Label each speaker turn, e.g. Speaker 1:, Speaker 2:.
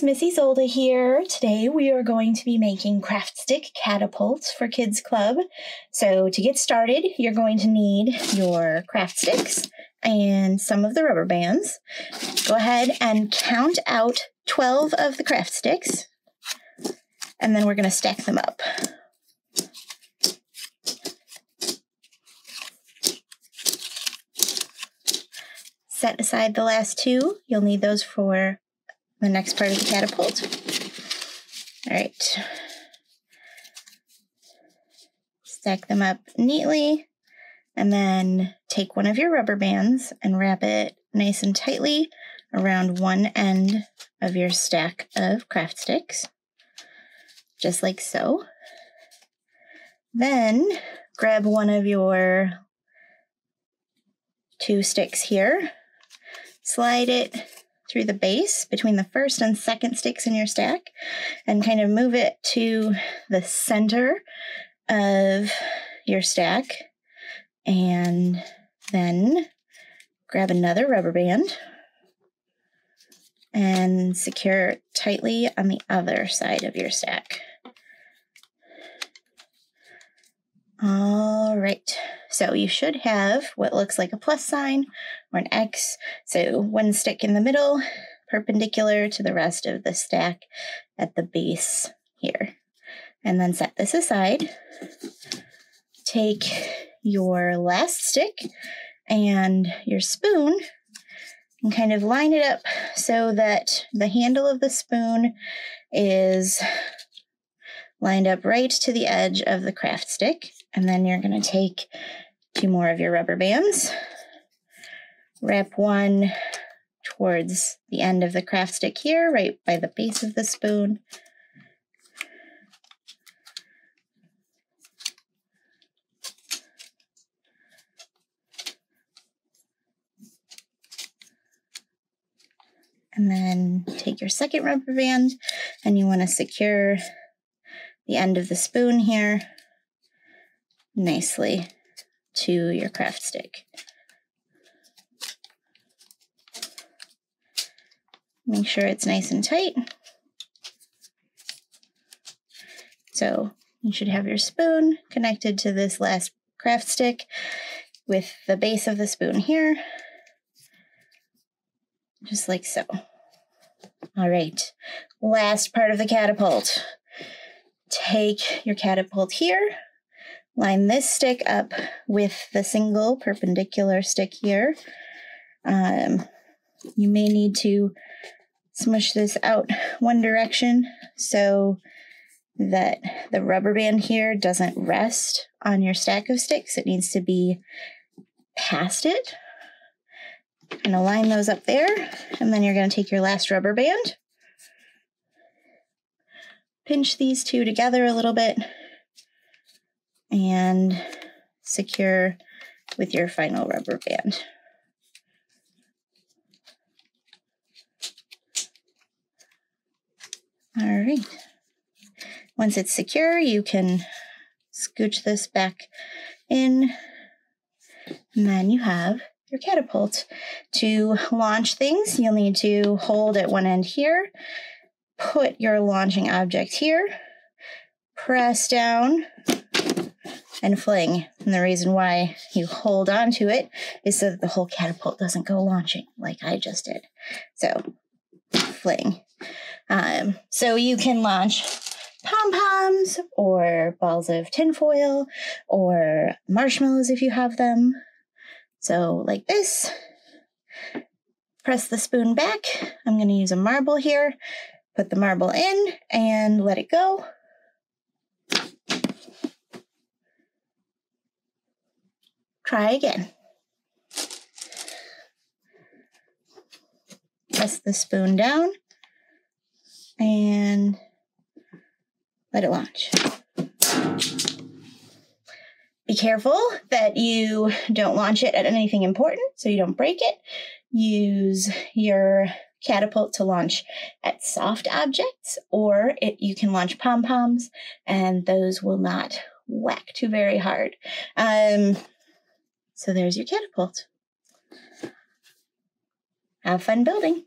Speaker 1: Miss Isolda here. Today we are going to be making craft stick catapults for Kids Club. So to get started, you're going to need your craft sticks and some of the rubber bands. Go ahead and count out 12 of the craft sticks, and then we're going to stack them up. Set aside the last two. You'll need those for the next part of the catapult. All right. Stack them up neatly, and then take one of your rubber bands and wrap it nice and tightly around one end of your stack of craft sticks, just like so. Then grab one of your two sticks here, slide it through the base between the first and second sticks in your stack, and kind of move it to the center of your stack, and then grab another rubber band and secure it tightly on the other side of your stack. All right, so you should have what looks like a plus sign or an X. So one stick in the middle, perpendicular to the rest of the stack at the base here. And then set this aside. Take your last stick and your spoon and kind of line it up so that the handle of the spoon is lined up right to the edge of the craft stick. And then you're going to take two more of your rubber bands, wrap one towards the end of the craft stick here, right by the base of the spoon. And then take your second rubber band, and you want to secure the end of the spoon here nicely to your craft stick. Make sure it's nice and tight. So you should have your spoon connected to this last craft stick with the base of the spoon here, just like so. All right, last part of the catapult. Take your catapult here, line this stick up with the single perpendicular stick here. You may need to smush this out one direction so that the rubber band here doesn't rest on your stack of sticks. It needs to be past it. And align those up there, and then you're going to take your last rubber band, pinch these two together a little bit, and secure with your final rubber band. All right. Once it's secure, you can scooch this back in, and then you have your catapult. To launch things, you'll need to hold at one end here, put your launching object here, press down, and fling. And the reason why you hold on to it is so that the whole catapult doesn't go launching like I just did. So, fling. So you can launch pom-poms or balls of tinfoil or marshmallows if you have them. So like this, press the spoon back. I'm going to use a marble here. Put the marble in and let it go. Try again. Press the spoon down and let it launch. Be careful that you don't launch it at anything important so you don't break it. Use your catapult to launch at soft objects, or you can launch pom-poms, and those will not whack too very hard. So there's your catapult. Have fun building.